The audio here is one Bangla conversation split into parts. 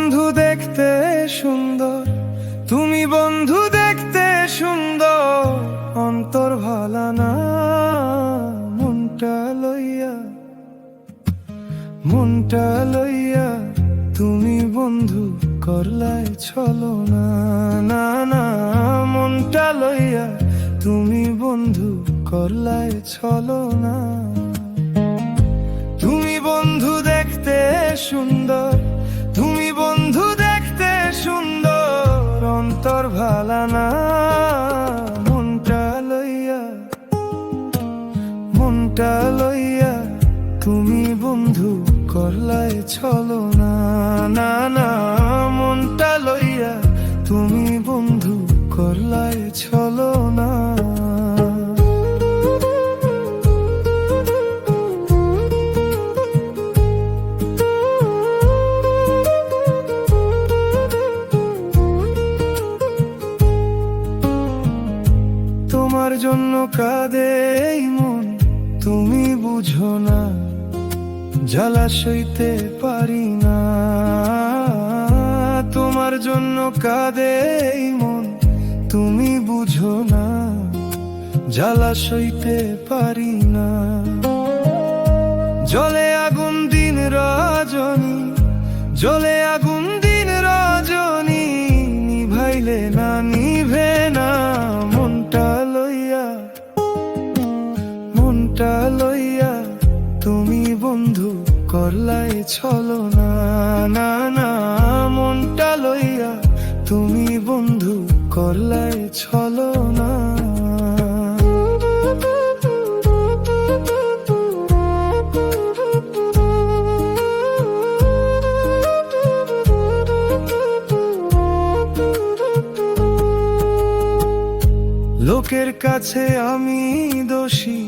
বন্ধু দেখতে সুন্দর, তুমি বন্ধু দেখতে সুন্দর, অন্তর ভালা না মনটা লইয়া, মনটা লইয়া তুমি বন্ধু করলাই ছলো না, না না মনটা লইয়া তুমি বন্ধু করলাই ছলো না। তুমি বন্ধু দেখতে সুন্দর, তুমি বন্ধু দেখতে সুন্দর, অন্তর ভালা না মনটা লইয়া, মনটা লইয়া তুমি বন্ধু করলাই ছলো না, না না মনটা লইয়া তুমি বন্ধু করলাই ছলো না। তোমার জন্য কাঁদে এই মন, তুমি বুঝো না জ্বালা সইতে পারি না। তোমার জন্য কাঁদে এই মন, তুমি বুঝো না জ্বালা সইতে পারি না। জলে আগুন দিন রজনী, জলে আগুন দিন রজনী, নিভাইলে না নিভে না মনটা লইয়া, মনটা লইয়া তুমি বন্ধু করলাই ছলো না, না না মনটা লইয়া তুমি বন্ধু করলাই ছলো না। লোকের কাছে আমি দোষী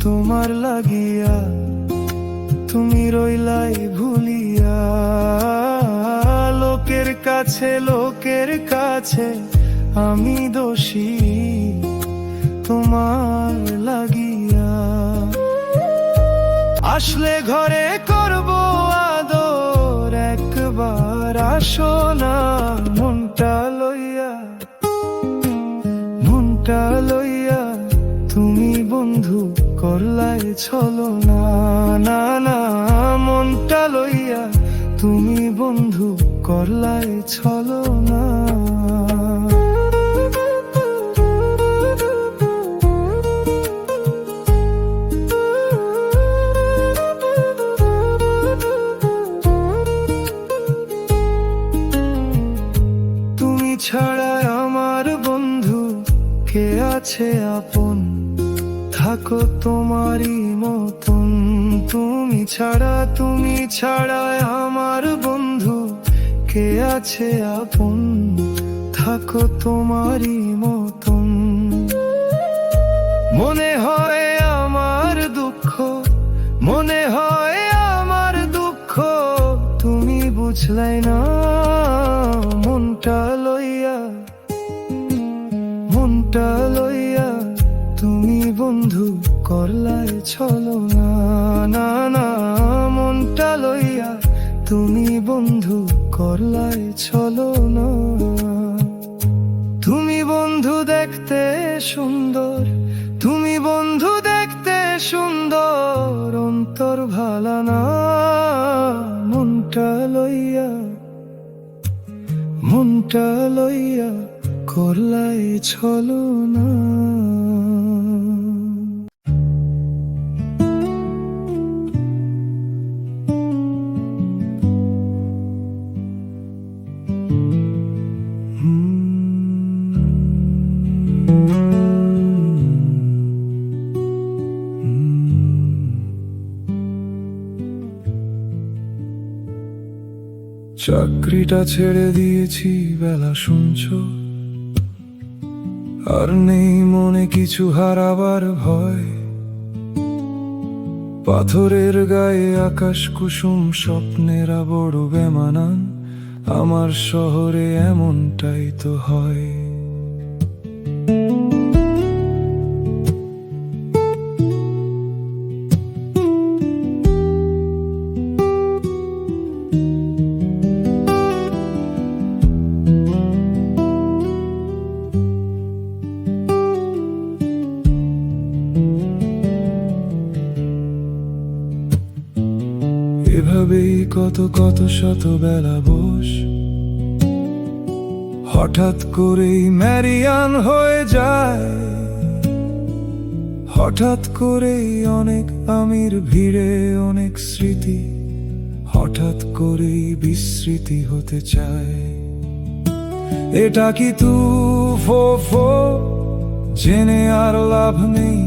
তোমার লাগিয়া, তুমি রইলাই ভুলিয়া। লোকের কাছে, লোকের কাছে আমি দোষী তোমার লাগিয়া। আসলে ঘরে করব আদর, একবার আসো না মনটা লইয়া, মনটা লইয়া তুমি বন্ধু করলাই ছলো না, না না মনটা লইয়া তুমি বন্ধু করলাই ছলো না। তুমি ছাড়া আমার বন্ধু কে আছে আপন, থাকো তোমারই মতন। তুমি ছাড়া, তুমি ছাড়া আমার বন্ধু কে আছে আপন, থাকো তোমারই মতন। মনে হয় আমার দুঃখ, মনে হয় আমার দুঃখ, তুমি বুঝলাই না মনটা লইয়া, মনটা লইয়া তুমি বন্ধু করলাই ছলো না, না না মনটা লইয়া তুমি বন্ধু করলাই ছলো না। তুমি বন্ধু দেখতে সুন্দর, তুমি বন্ধু দেখতে সুন্দর, অন্তর ভালা না মনটা লইয়া, মনটা লইয়া করলাই ছলো না। চাকরিটা ছেড়ে দিয়েছি বেলা শুনছো, আর নেই মনে কিছু হারাবার ভয়। পাথরের গায়ে আকাশ কুসুম, স্বপ্নেরা বড় বেমানান, আমার শহরে এমনটাই তো হয়। এভাবেই কত কত শত বেলা বস, হঠাৎ করেই ম্যারিয়ান হয়ে যায়। হঠাৎ করেই অনেক আমির ভিড়ে অনেক স্মৃতি, হঠাৎ করেই বিস্মৃতি হতে চায়। এটা কি ফো ফো জেনে আর লাভ নেই,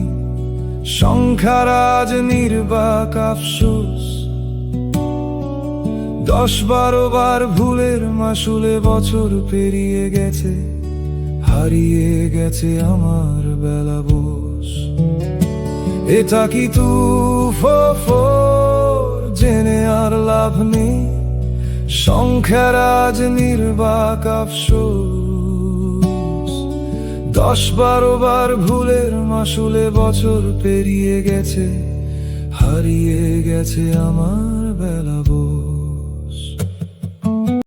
সংখ্যার আজ নির্বাক আফসোস। 10-12 বার ভুলের মাসুলে বছর পেরিয়ে গেছে, হারিয়ে গেছে আমার বেলা বস। এটা কি ফো ফো জেনে আর লাভ নেই, সংখ্যার আজ নির্বাক আফসোস। 10-12 বার ভুলের মাসুলে বছর পেরিয়ে গেছে, হারিয়ে গেছে আমার বেলা বস।